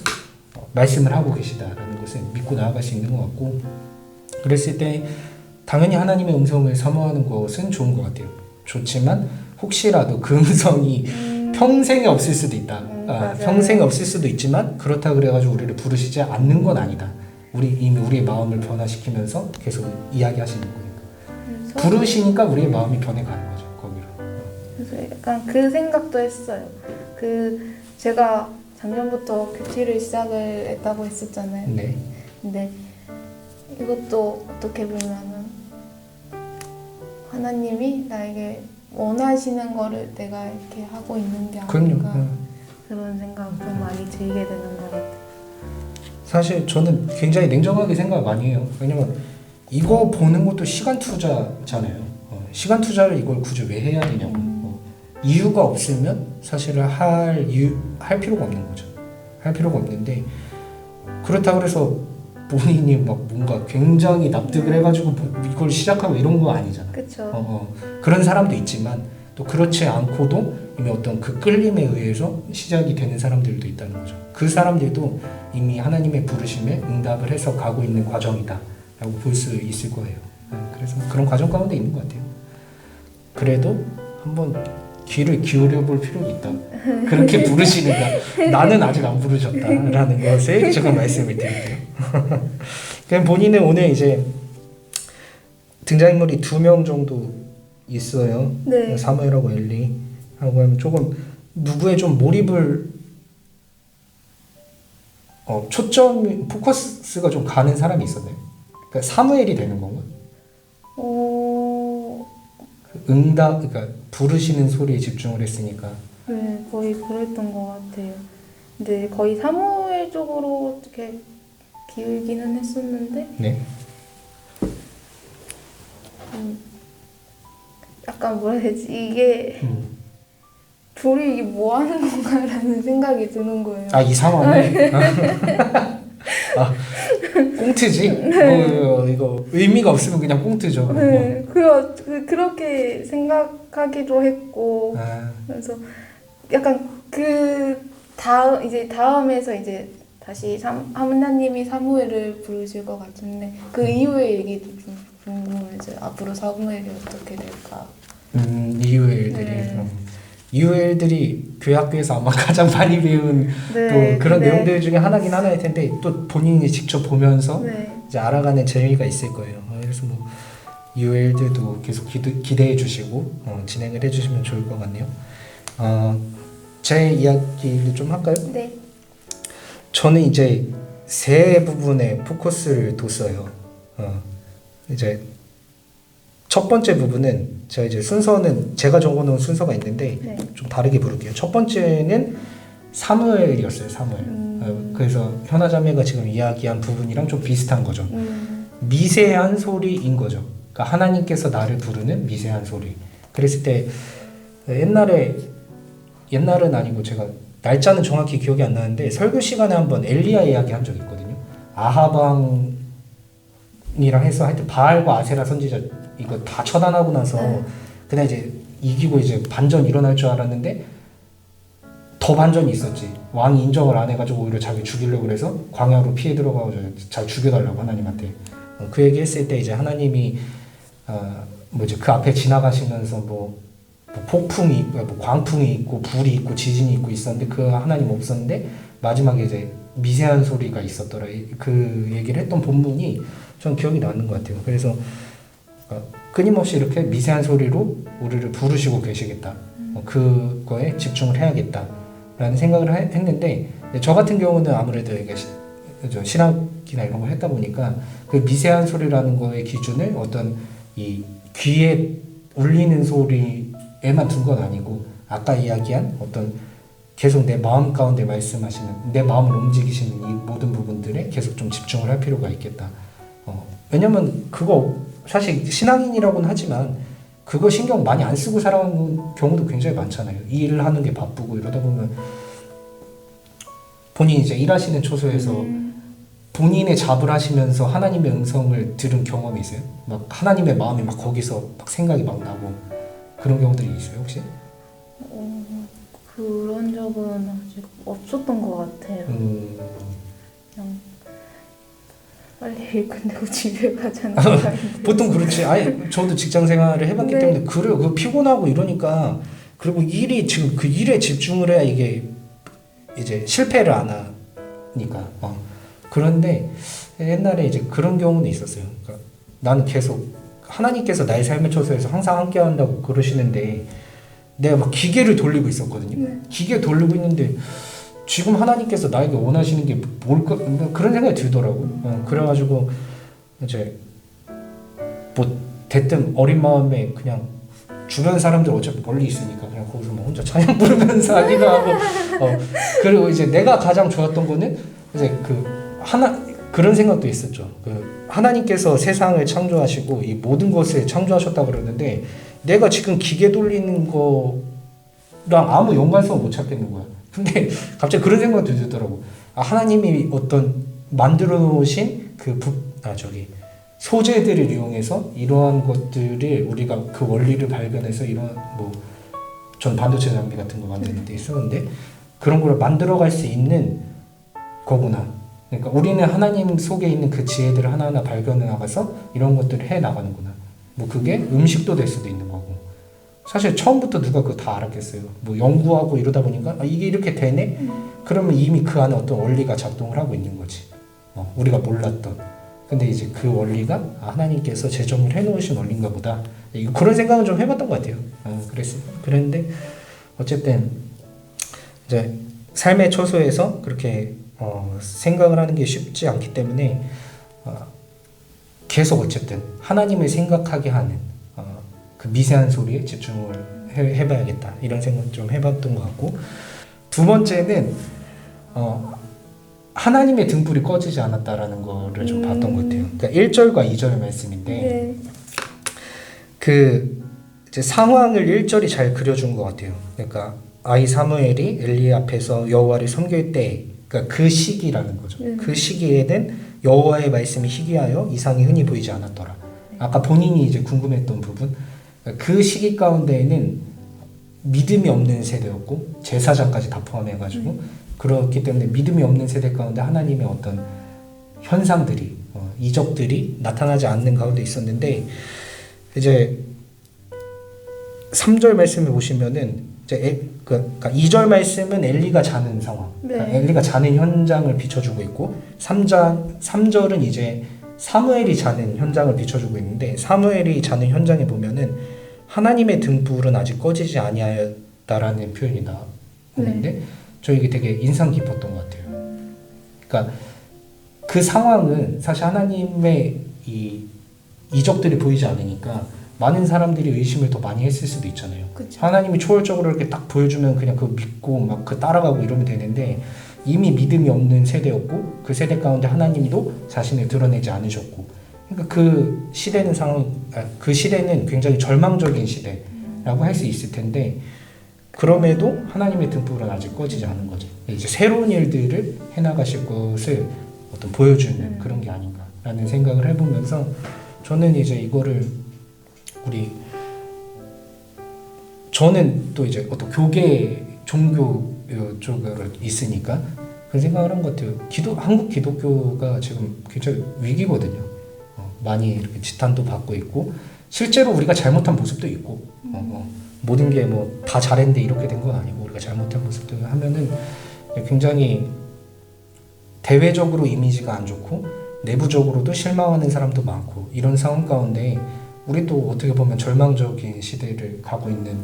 말씀을 하고 계시다라는 것을 믿고 나아갈 수 있는 것 같고 그랬을 때 당연히 하나님의 음성을 사모하는 것은 좋은 것 같아요. 좋지만 혹시라도 그 음성이 평생에 없을 수도 있다. 평생에 없을 수도 있지만 그렇다 그래가지고 우리를 부르시지 않는 건 아니다. 이미 우리의 마음을 변화시키면서 계속 이야기하시는 거니까. 부르시니까 우리의 마음이 변해가는 거죠. 거기로. 그래서 약간 그 생각도 했어요. 제가 작년부터 큐티를 시작을 했다고 했었잖아요. 네. 근데 이것도 어떻게 보면은 하나님이 나에게 원하시는 거를 내가 이렇게 하고 있는 게 아닌가 그런 생각 좀 많이 들게 되는 것 같아요. 사실 저는 굉장히 냉정하게 생각을 많이 해요. 왜냐면 이거 보는 것도 시간 투자잖아요. 시간 투자를 이걸 굳이 왜 해야 되냐고. 이유가 없으면 사실은 할 필요가 없는 거죠. 할 필요가 없는데 그렇다고 해서 본인이 막 뭔가 굉장히 납득을 해가지고 이걸 시작하고 이런 거 아니잖아. 그렇죠. 그런 사람도 있지만 또 그렇지 않고도 이미 어떤 그 끌림에 의해서 시작이 되는 사람들도 있다는 거죠. 그 사람들도 이미 하나님의 부르심에 응답을 해서 가고 있는 과정이다 라고 볼 수 있을 거예요. 그래서 그런 과정 가운데 있는 것 같아요. 그래도 한번 귀를 기울여 볼 필요가 있다. 그렇게 부르시는가? 나는 아직 안 부르셨다라는 것을 제가 말씀을 드릴게요. 그럼 본인은 오늘 이제 등장인물이 2명 정도 있어요. 네. 사무엘하고 엘리 하고 하면 조금 누구에 좀 몰입을 포커스가 좀 가는 사람이 있었나요? 그러니까 사무엘이 되는 건가? 그러니까 부르시는 소리에 집중을 했으니까. 네, 거의 그랬던 것 같아요. 근데 거의 사무엘 쪽으로 어떻게 기울기는 했었는데. 네. 약간 뭐라 해야 되지? 이게 둘이 이게 뭐 하는 건가라는 생각이 드는 거예요. 이 상황에? 꽁트지? 이거 의미가 없으면 그냥 꽁트죠. 네, 그렇게 생각하기도 했고, 그래서 약간 다음에서 이제 다시 하나님이 사무엘을 부르실 것 같은데 그 이후의 얘기도 좀 궁금해져요. 앞으로 사무엘이 어떻게 될까? 이후의 일들이. 네. 이후의 일들이 교회 학교에서 아마 가장 많이 배운 네, 또 그런 네. 내용들 중에 하나일 텐데 또 본인이 직접 보면서 네. 이제 알아가는 재미가 있을 거예요. 그래서 뭐 UL들도 계속 기대해 주시고 진행을 해주시면 좋을 것 같네요. 제 이야기를 좀 할까요? 네. 저는 이제 세 부분에 포커스를 뒀어요. 이제 첫 번째 부분은 제가 이제 순서는 제가 적어놓은 순서가 있는데 네. 좀 다르게 부를게요. 첫 번째는 사무엘이었어요. 사무엘. 그래서 현아자매가 지금 이야기한 부분이랑 좀 비슷한 거죠. 미세한 소리인 거죠. 그러니까 하나님께서 나를 부르는 미세한 소리. 그랬을 때 옛날은 아니고 제가 날짜는 정확히 기억이 안 나는데 설교 시간에 한번 엘리야 이야기 한 적이 있거든요. 아하방이랑 해서 하여튼 바알과 아세라 선지자 이거 다 처단하고 나서 그냥 이제 이기고 이제 반전 일어날 줄 알았는데 더 반전이 있었지. 왕이 인정을 안 해가지고 오히려 자기 죽이려고 그래서 광야로 피해 들어가가지고 잘 죽여달라고 하나님한테 그 얘기 했을 때 이제 하나님이 그 앞에 지나가시면서 뭐 폭풍이 있고 뭐 광풍이 있고 불이 있고 지진이 있고 있었는데 그 하나님 없었는데 마지막에 이제 미세한 소리가 있었더라. 그 얘기를 했던 본문이 전 기억이 나는 것 같아요. 그래서 끊임없이 이렇게 미세한 소리로 우리를 부르시고 계시겠다. 그거에 집중을 해야겠다라는 생각을 했는데 저 같은 경우는 아무래도 이게 신학이나 이런 걸 했다 보니까 그 미세한 소리라는 거의 기준을 어떤 이 귀에 울리는 소리에만 둔 건 아니고 아까 이야기한 어떤 계속 내 마음 가운데 말씀하시는 내 마음을 움직이시는 이 모든 부분들에 계속 좀 집중을 할 필요가 있겠다. 왜냐면 그거 사실 신앙인이라고는 하지만 그거 신경 많이 안 쓰고 살아온 경우도 굉장히 많잖아요. 일을 하는 게 바쁘고 이러다 보면 본인이 이제 일하시는 초소에서 본인의 잡을 하시면서 하나님의 음성을 들은 경험이 있어요? 막 하나님의 마음이 막 거기서 막 생각이 막 나고 그런 경우들이 있어요 혹시? 그런 적은 아직 없었던 것 같아요. 그냥 빨리 끝내고 집에 가자는 생각인데. 보통 그렇지. 아예 저도 직장 생활을 해봤기 네. 때문에 그래요. 그 피곤하고 이러니까 그리고 일이 지금 그 일에 집중을 해야 이게 이제 실패를 안 하니까. 그런데 옛날에 이제 그런 경우는 있었어요. 그러니까 나는 계속 하나님께서 나의 삶의 초소에서 항상 함께한다고 그러시는데 내가 막 기계를 돌리고 있었거든요. 기계 돌리고 있는데 지금 하나님께서 나에게 원하시는 게 뭘까 그런 생각이 들더라고. 그래가지고 이제 뭐 대뜸 어린 마음에 그냥 주변 사람들 어차피 멀리 있으니까 그냥 거기서 뭐 혼자 찬양 부르면서 하기도 하고 그리고 이제 내가 가장 좋았던 거는 이제 그런 생각도 있었죠. 하나님께서 세상을 창조하시고 이 모든 것을 창조하셨다 그러는데 내가 지금 기계 돌리는 거랑 아무 연관성을 못 찾겠는 거야. 근데 갑자기 그런 생각도 들더라고. 하나님이 어떤 만들어 놓으신 소재들을 이용해서 이러한 것들을 우리가 그 원리를 발견해서 이런 전 반도체 장비 같은 거 만드는 데 쓰는데 그런 걸 만들어 갈 수 있는 거구나. 그러니까 우리는 하나님 속에 있는 그 지혜들을 하나하나 발견해 나가서 이런 것들을 해 나가는구나. 그게 음식도 될 수도 있는 거고. 사실 처음부터 누가 그거 다 알았겠어요. 연구하고 이러다 보니까 이게 이렇게 되네? 그러면 이미 그 안에 어떤 원리가 작동을 하고 있는 거지. 우리가 몰랐던. 근데 이제 그 원리가 하나님께서 제정을 해놓으신 원리인가 보다. 그런 생각은 좀 해봤던 것 같아요. 그랬는데 어쨌든 이제 삶의 초소에서 그렇게 생각을 하는 게 쉽지 않기 때문에 계속 어쨌든 하나님을 생각하게 하는 그 미세한 소리에 집중을 해봐야겠다 이런 생각 좀 해봤던 것 같고 두 번째는 하나님의 등불이 꺼지지 않았다라는 거를 좀 봤던 것 같아요. 그러니까 1절과 2절 말씀인데 그 이제 상황을 1절이 잘 그려준 것 같아요. 그러니까 아이 사무엘이 엘리 앞에서 여호와를 섬길 때 그러니까 그 시기라는 거죠. 그 시기에는 여호와의 말씀이 희귀하여 이상이 흔히 보이지 않았더라. 아까 본인이 이제 궁금했던 부분 그 시기 가운데에는 믿음이 없는 세대였고 제사장까지 다 포함해가지고 그렇기 때문에 믿음이 없는 세대 가운데 하나님의 어떤 현상들이 이적들이 나타나지 않는 가운데 있었는데 이제 3절 말씀을 보시면은 이제 그러니까 2절 말씀은 엘리가 자는 상황, 그러니까 엘리가 자는 현장을 비춰주고 있고 3절은 이제 사무엘이 자는 현장을 비춰주고 있는데 사무엘이 자는 현장에 보면은 하나님의 등불은 아직 꺼지지 아니하였다라는 표현이 나오는데 저 이게 되게 인상 깊었던 것 같아요. 그러니까 그 상황은 사실 하나님의 이 이적들이 보이지 않으니까 많은 사람들이 의심을 더 많이 했을 수도 있잖아요. 그쵸. 하나님이 초월적으로 이렇게 딱 보여주면 그냥 그거 믿고 막 그 따라가고 이러면 되는데 이미 믿음이 없는 세대였고 그 세대 가운데 하나님도 자신을 드러내지 않으셨고 그러니까 그 시대는 굉장히 절망적인 시대라고 할 수 있을 텐데 그럼에도 하나님의 등불은 아직 꺼지지 않은 거죠. 이제 새로운 일들을 해나가실 것을 어떤 보여주는 그런 게 아닌가라는 생각을 해보면서 저는 이제 이거를 저는 또 이제 어떤 교계 종교 쪽으로 있으니까 그런 생각을 한 것 같아요. 한국 기독교가 지금 굉장히 위기거든요. 많이 이렇게 지탄도 받고 있고 실제로 우리가 잘못한 모습도 있고 모든 게 뭐 다 잘했는데 이렇게 된 건 아니고 우리가 잘못한 모습도 하면은 굉장히 대외적으로 이미지가 안 좋고 내부적으로도 실망하는 사람도 많고 이런 상황 가운데 우리도 어떻게 보면 절망적인 시대를 가고 있는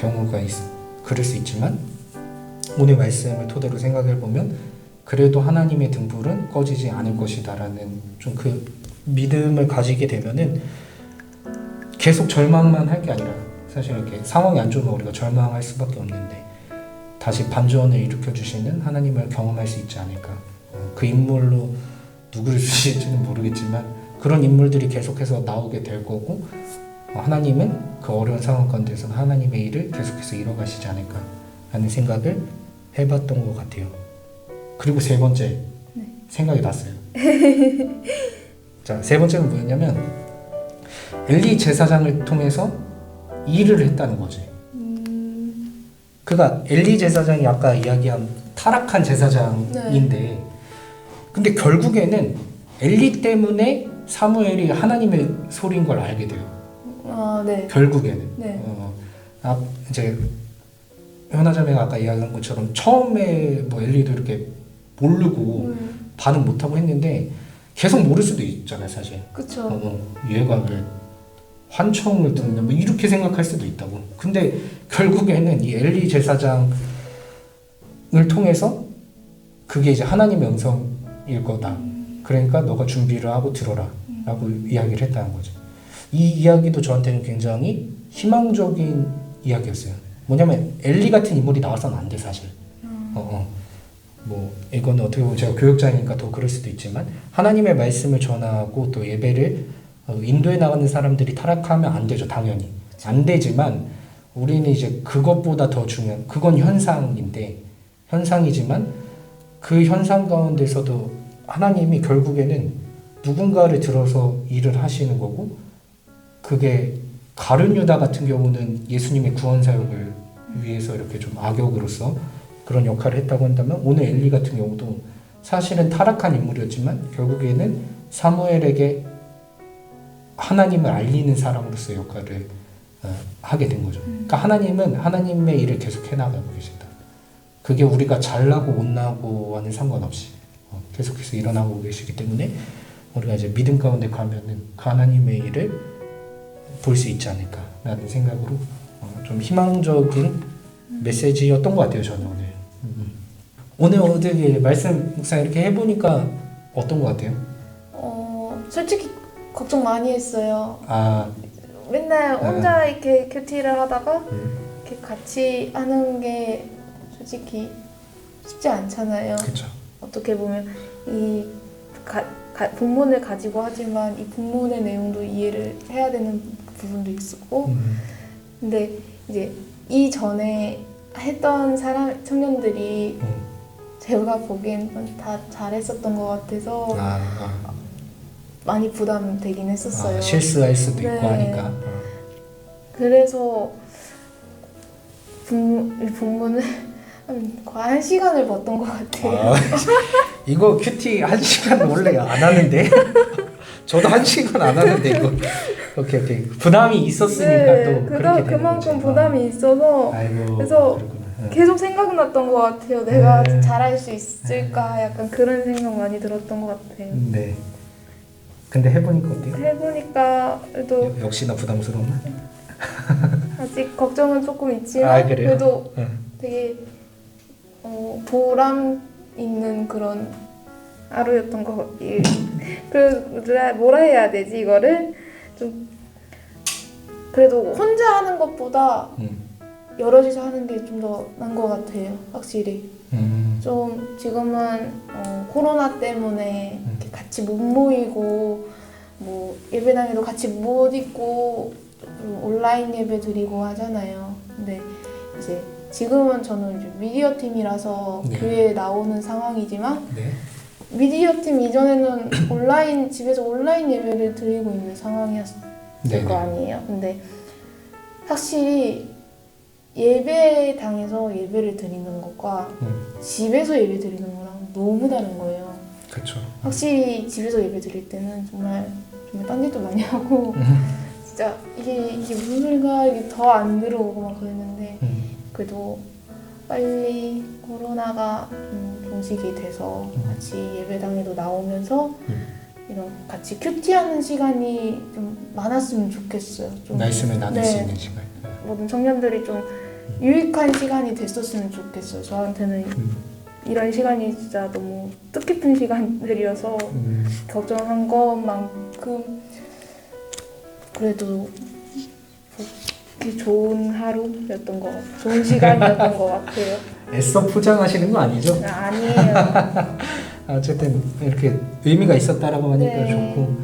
경우가 그럴 수 있지만 오늘 말씀을 토대로 생각해 보면 그래도 하나님의 등불은 꺼지지 않을 것이다라는 좀 그 믿음을 가지게 되면은 계속 절망만 할 게 아니라 사실 이렇게 상황이 안 좋으면 우리가 절망할 수밖에 없는데 다시 반전을 일으켜 주시는 하나님을 경험할 수 있지 않을까. 그 인물로 누구를 주실지는 모르겠지만 그런 인물들이 계속해서 나오게 될 거고 하나님은 그 어려운 상황 가운데서 하나님의 일을 계속해서 이뤄가시지 않을까 하는 생각을 해봤던 것 같아요. 그리고 세 번째 생각이 났어요. 자, 세 번째는 뭐였냐면 엘리 제사장을 통해서 일을 했다는 거지. 그가 엘리 제사장이 아까 이야기한 타락한 제사장인데 근데 결국에는 엘리 때문에 사무엘이 하나님의 소리인 걸 알게 돼요. 네. 결국에는. 네. 이제 현아자매가 아까 이야기한 것처럼 처음에 뭐 엘리도 이렇게 모르고 반응 못하고 했는데 계속 모를 수도 있잖아요, 사실. 그쵸. 얘가 왜 환청을 듣는 뭐 이렇게 생각할 수도 있다고. 근데 결국에는 이 엘리 제사장을 통해서 그게 이제 하나님의 음성일 거다. 그러니까 너가 준비를 하고 들어라 라고 이야기를 했다는 거죠. 이 이야기도 저한테는 굉장히 희망적인 이야기였어요. 뭐냐면 엘리 같은 인물이 나와서는 안 돼 사실. 뭐 이거는 어떻게 보면 제가 교육자니까 더 그럴 수도 있지만 하나님의 말씀을 전하고 또 예배를 인도에 나가는 사람들이 타락하면 안 되죠. 당연히 안 되지만 우리는 이제 그것보다 더 중요한 그건 현상이지만 그 현상 가운데서도 하나님이 결국에는 누군가를 들어서 일을 하시는 거고 그게 가룟 유다 같은 경우는 예수님의 구원 사역을 위해서 이렇게 좀 악역으로서 그런 역할을 했다고 한다면 오늘 엘리 같은 경우도 사실은 타락한 인물이었지만 결국에는 사무엘에게 하나님을 알리는 사람으로서의 역할을 하게 된 거죠. 그러니까 하나님은 하나님의 일을 계속 해나가고 계신다. 그게 우리가 잘나고 못나고와는 상관없이 계속해서 일어나고 계시기 때문에 우리가 이제 믿음 가운데 가면은 그 하나님의 일을 볼 수 있지 않을까라는 생각으로 좀 희망적인 메시지였던 것 같아요. 저는 오늘 어떻게 말씀 묵상 이렇게 해보니까 어떤 것 같아요? 솔직히 걱정 많이 했어요. 아 맨날 혼자 이렇게 큐티를 하다가 이렇게 같이 하는 게 솔직히 쉽지 않잖아요. 그렇죠. 어떻게 보면 이 본문을 가지고 하지만 이 본문의 내용도 이해를 해야 되는 부분도 있었고 근데 이제 이전에 했던 청년들이 제가 보기엔 다 잘했었던 것 같아서 많이 부담되긴 했었어요. 실수할 수도 있고 하니까. 그래서 본문을 거의 1시간을 봤던 것 같아요. 이거 큐티 1시간 원래 안 하는데 저도 1시간 안 하는데 이거 오케이 부담이 있었으니까 또 그렇게 되는 그만큼 거지. 부담이 있어서 아이고, 그래서 그렇구나. 계속 생각났던 것 같아요. 내가 잘할 수 있을까 약간 그런 생각 많이 들었던 것 같아요. 네. 근데 해보니까 어때요? 해보니까 그래도 역시나 부담스럽나? 아직 걱정은 조금 있지만 그래요? 그래도 응. 되게 보람 있는 그런 하루였던 것 같아요. 그래서 뭐라 해야 되지 이거를 좀 그래도 혼자 하는 것보다 여럿이서 하는 게 좀 더 나은 것 같아요. 확실히. 좀 지금은 코로나 때문에 이렇게 같이 못 모이고 뭐 예배당에도 같이 못 있고 좀 온라인 예배 드리고 하잖아요. 근데 이제 지금은 저는 이제 미디어 팀이라서 네. 교회에 나오는 상황이지만 네. 미디어 팀 이전에는 집에서 온라인 예배를 드리고 있는 상황이었을 네네. 거 아니에요. 근데 확실히 예배당에서 예배를 드리는 것과 집에서 예배 드리는 거랑 너무 다른 거예요. 그렇죠. 확실히 집에서 예배 드릴 때는 정말 딴짓도 많이 하고 진짜 이게 무슨 소리가 이게 더 안 들어오고 막 그랬는데 그래도 빨리 코로나가 종식이 돼서 같이 예배당에도 나오면서 이런 같이 큐티하는 시간이 좀 많았으면 좋겠어요. 좀 말씀을 나눌 네. 수 있는 시간. 모든 청년들이 좀 유익한 시간이 됐었으면 좋겠어요. 저한테는 이런 시간이 진짜 너무 뜻깊은 시간들이어서 걱정한 것만큼 그래도 좋은 하루였던 것 같아요. 좋은 시간이었던 것 같아요. 애써 포장하시는 거 아니죠? 아니에요. 어쨌든 이렇게 의미가 있었다라고 하니까 네. 좋고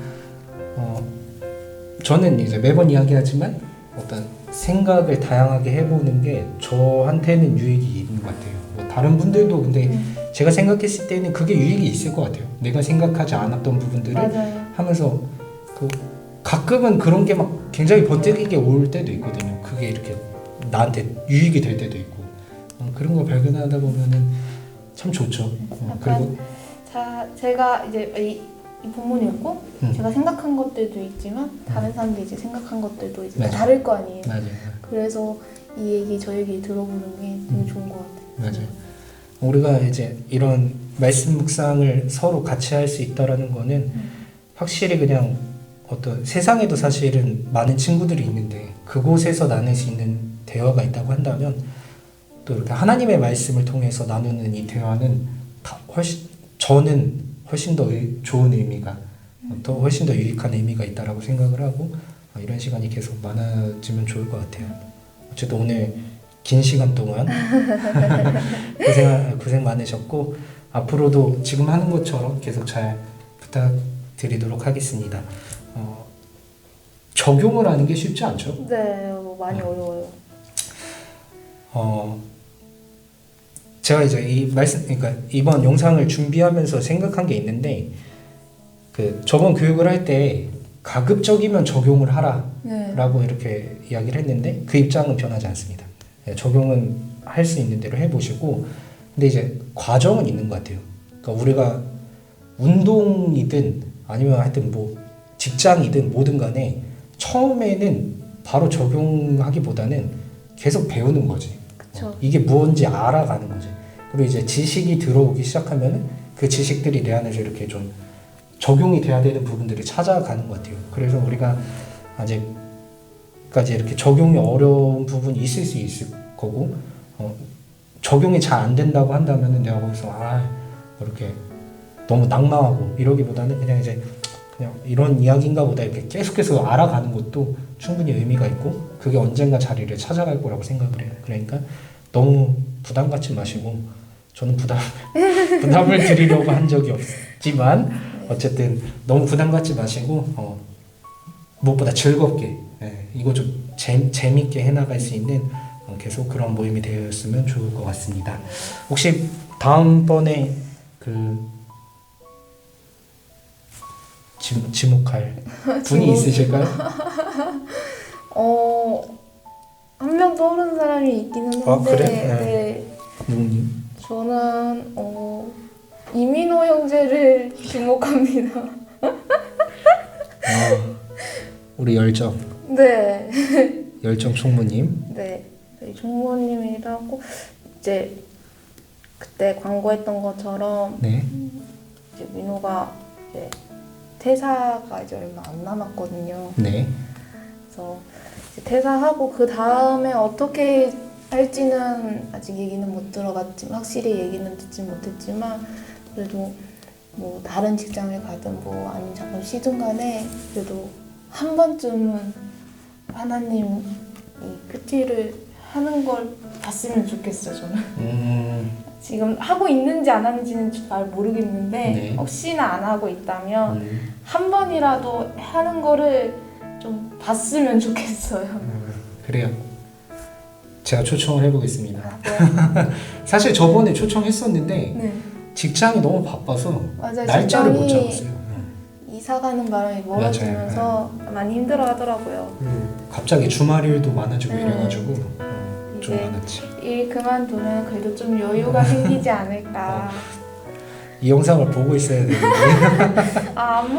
저는 이제 매번 이야기하지만 어떤 생각을 다양하게 해보는 게 저한테는 유익이 있는 것 같아요. 뭐 다른 분들도 근데 제가 생각했을 때는 그게 유익이 있을 것 같아요. 내가 생각하지 않았던 부분들을 맞아요. 하면서 가끔은 그런 게 막 굉장히 번뜩이게 올 때도 있거든요. 그게 이렇게 나한테 유익이 될 때도 있고 그런 걸 발견하다 보면은 참 좋죠. 그리고 제가 이제 이 부분이었고 제가 생각한 것들도 있지만 다른 사람들이 이제 생각한 것들도 이제 맞아요. 다를 거 아니에요. 맞아요. 그래서 이 얘기 저 얘기 들어보는 게 되게 좋은 것 같아요. 맞아요. 우리가 이제 이런 말씀 묵상을 서로 같이 할 수 있다라는 거는 확실히 그냥 어떤 세상에도 사실은 많은 친구들이 있는데 그곳에서 나눌 수 있는 대화가 있다고 한다면 또 이렇게 하나님의 말씀을 통해서 나누는 이 대화는 저는 훨씬 더 좋은 의미가 또 훨씬 더 유익한 의미가 있다라고 생각을 하고 이런 시간이 계속 많아지면 좋을 것 같아요. 어쨌든 오늘 긴 시간 동안 고생 많으셨고 앞으로도 지금 하는 것처럼 계속 잘 부탁드리도록 하겠습니다. 적용을 하는 게 쉽지 않죠? 네, 많이 어려워요. 제가 이제 그러니까 이번 영상을 준비하면서 생각한 게 있는데 저번 교육을 할 때 가급적이면 적용을 하라라고 이렇게 이야기를 했는데 그 입장은 변하지 않습니다. 적용은 할 수 있는 대로 해보시고 근데 이제 과정은 있는 것 같아요. 그러니까 우리가 운동이든 아니면 하여튼 뭐 직장이든 뭐든 간에 처음에는 바로 적용하기보다는 계속 배우는 거지. 그쵸. 이게 무언지 알아가는 거지. 그리고 이제 지식이 들어오기 시작하면은 그 지식들이 내 안에서 이렇게 좀 적용이 돼야 되는 부분들을 찾아가는 것 같아요. 그래서 우리가 아직까지 이렇게 적용이 어려운 부분이 있을 수 있을 거고 적용이 잘 안 된다고 한다면은 내가 거기서 이렇게 너무 낙망하고 이러기보다는 그냥 이런 이야기인가 보다 이렇게 계속해서 알아가는 것도 충분히 의미가 있고 그게 언젠가 자리를 찾아갈 거라고 생각을 해요. 그러니까 너무 부담 갖지 마시고 저는 부담을 드리려고 한 적이 없지만 어쨌든 너무 부담 갖지 마시고 무엇보다 즐겁게 이거 좀 재밌게 해나갈 수 있는 계속 그런 모임이 되었으면 좋을 것 같습니다. 혹시 다음번에 지목할 분이 있으실까요? 한 명 떠오르는 사람이 있기는 한데 그래? 네. 누구님? 저는 이민호 형제를 주목합니다. 우리 열정 총무님. 네, 저희 총무님이기도 하고 이제 그때 광고했던 것처럼 네. 이제 민호가 이제 퇴사가 이제 얼마 안 남았거든요. 네. 그래서 이제 퇴사하고 그 다음에 어떻게 할지는 아직 얘기는 못 들어봤지만 확실히 얘기는 듣지 못했지만 그래도 뭐 다른 직장을 가든 뭐 아니면 잠깐 쉬든 간에 그래도 한 번쯤은 하나님이 큐티를 하는 걸 봤으면 좋겠어요. 저는 지금 하고 있는지 안 하는지는 잘 모르겠는데 네. 혹시나 안 하고 있다면 한 번이라도 하는 거를 좀 봤으면 좋겠어요. 그래요. 제가 초청을 해보겠습니다. 네. 사실 저번에 초청했었는데 네. 직장이 너무 바빠서 맞아요. 날짜를 못 직장이 잡았어요. 이사 가는 바람에 멀어지면서 많이 힘들어 하더라고요. 갑자기 주말일도 많아지고 네. 이래가지고 좀 이제 많았지. 일 그만두면 그래도 좀 여유가 생기지 않을까. 이 영상을 보고 있어야 되는데 아무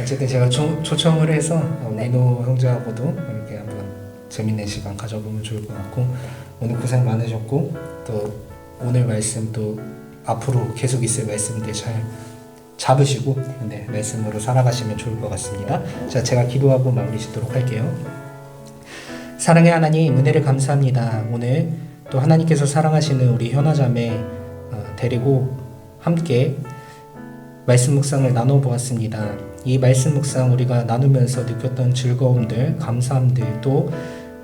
어쨌든 제가 초청을 해서 네. 민호 형제하고도 이렇게 한번 재밌는 시간 가져보면 좋을 것 같고 오늘 고생 많으셨고 또 오늘 말씀도 앞으로 계속 있을 말씀들 잘 잡으시고 네, 말씀으로 살아가시면 좋을 것 같습니다. 자, 제가 기도하고 마무리 짓도록 할게요. 사랑의 하나님, 은혜를 감사합니다. 오늘 또 하나님께서 사랑하시는 우리 현아자매 데리고 함께 말씀 묵상을 나눠보았습니다. 이 말씀 묵상 우리가 나누면서 느꼈던 즐거움들, 감사함들, 또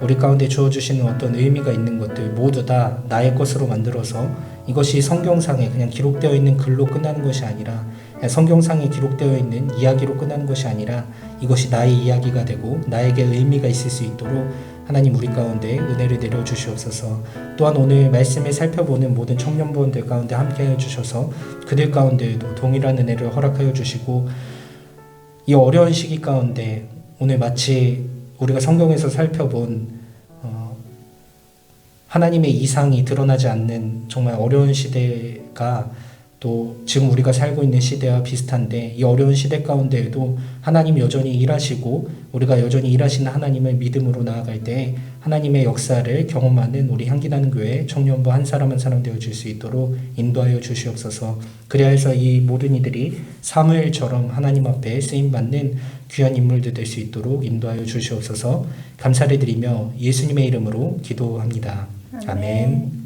우리 가운데 주어주시는 어떤 의미가 있는 것들 모두 다 나의 것으로 만들어서 이것이 성경상에 그냥 기록되어 있는 글로 끝나는 것이 아니라 성경상에 기록되어 있는 이야기로 끝나는 것이 아니라 이것이 나의 이야기가 되고 나에게 의미가 있을 수 있도록 하나님 우리 가운데 은혜를 내려주시옵소서. 또한 오늘 말씀을 살펴보는 모든 청년부원들 가운데 함께하여 주셔서 그들 가운데에도 동일한 은혜를 허락하여 주시고 이 어려운 시기 가운데 오늘 마치 우리가 성경에서 살펴본 하나님의 이상이 드러나지 않는 정말 어려운 시대가 또 지금 우리가 살고 있는 시대와 비슷한데 이 어려운 시대 가운데에도 하나님 여전히 일하시고 우리가 여전히 일하시는 하나님을 믿음으로 나아갈 때 하나님의 역사를 경험하는 우리 향기나는 교회 청년부 한 사람 한 사람 되어줄 수 있도록 인도하여 주시옵소서. 그래야 해서 이 모든 이들이 사무엘처럼 하나님 앞에 쓰임받는 귀한 인물들 될 수 있도록 인도하여 주시옵소서. 감사를 드리며 예수님의 이름으로 기도합니다. 아멘.